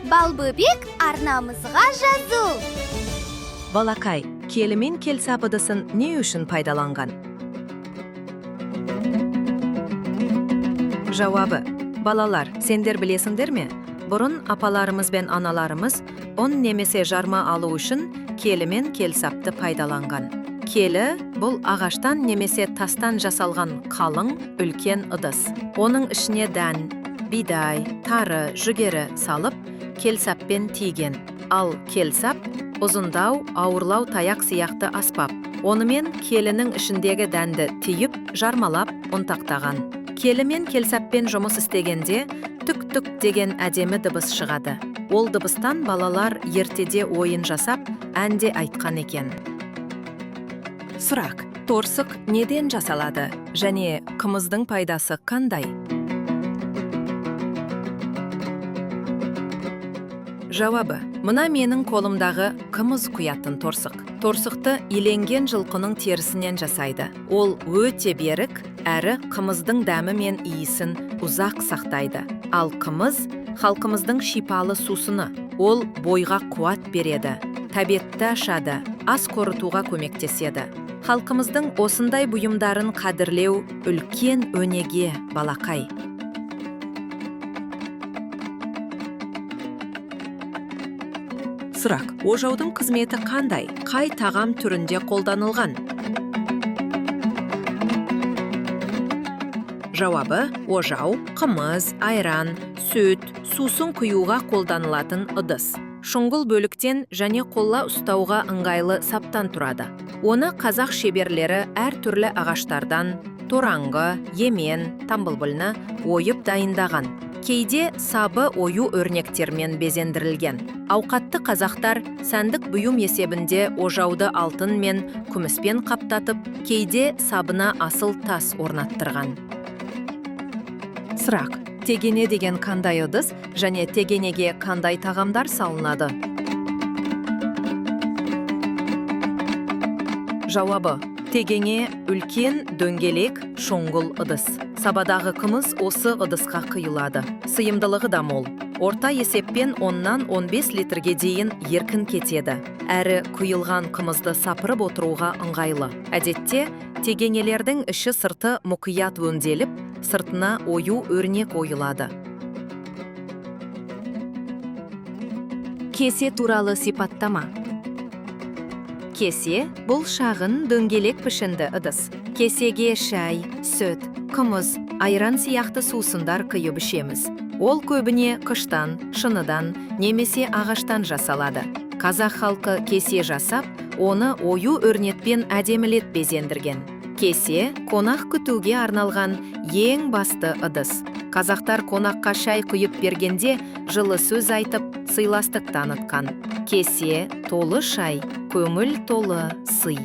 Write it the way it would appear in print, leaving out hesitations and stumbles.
Балбөбек арнамызға жазу. Балакай, келі мен келсап ыдысын не үшін пайдаланған? Жауабы: балалар, сендер білесіңдер ме? Бұрын апаларымыз бен аналарымыз он немесе жарма алу үшін келі мен келсапты пайдаланған. Келі бұл ағаштан немесе тастан жасалған қалың, үлкен ыдыс. Оның ішіне дән, бидай, тары, жүгері салып, келсаппен тиген. Ал келсап ұзындау, ауырлау таяқ сияқты аспап. Онымен келінің ішіндегі дәнді тиіп, жармалап, ұнтақтаған. Келі мен келсаппен жұмыс істегенде түк-түк деген әдемі дыбыс шығады. Ол дыбыстан балалар ертеде ойын жасап, әнде айтқан екен. Сұрақ: торсық неден жасалады және қымыздың пайдасы қандай? Жауабы: мына менің қолымдағы қымыз құятын торсық. Торсықты иленген жылқының терісінен жасайды. Ол өте берік, әрі қымыздың дәмі мен иісін ұзақ сақтайды. Ал қымыз халқымыздың шипалы сусыны. Ол бойға қуат береді, тәбетті ашады, ас қорытуға көмектеседі. Халқымыздың осындай бұйымдарын қадірлеу үлкен өнеге, балақай. Сұрақ: ожаудың қызметі қандай? Қай тағам түрінде қолданылған? Жауабы: ожау, қымыз, айран, сүт, сусын құюға қолданылатын ыдыс. Шұңғыл бөліктен және қолла ұстауға ыңғайлы саптан тұрады. Оны қазақ шеберлері әр түрлі ағаштардан, тораңғы, емен, тамбылбылны ойып дайындаған. Кейде сабы ою өрнектермен безендірілген. Ауқатты қазақтар сәндік бұйым есебінде ожауды алтын мен күміспен қаптатып, кейде сабына асыл тас орнаттырған. Сұрақ: тегене деген қандай ыдыс және тегенеге қандай тағамдар салынады? Жауабы: тегене үлкен, дөңгелек, шоңғыл ыдыс. Сабадағы қымыз осы ыдысқа құйылады. Сыйымдылығы да мол. Орта есеппен 10-15 литрге дейін еркін кетеді. Әрі құйылған қымызды сапырып отыруға ыңғайлы. Әдетте, тегенелердің іші сырты мұқият өңделіп, сыртына ою өрнек ойылады. Кесе туралы сипаттама. Кесе бұл шағын дөңгелек пішінді ыдыс. Кесеге шай, сүт, қымыз, айран сияқты сусындар құйып ішеміз. Ол көбіне қыштан, шыныдан немесе ағаштан жасалады. Қазақ халқы кесе жасап, оны ою өрнекпен әдемілеп безендірген. Кесе қонақ күтуге арналған ең басты ыдыс. Қазақтар қонаққа шай құйып бергенде жылы сөз айтып, сыйластық танытқан. Кесе толы шай, көңіл толы сый.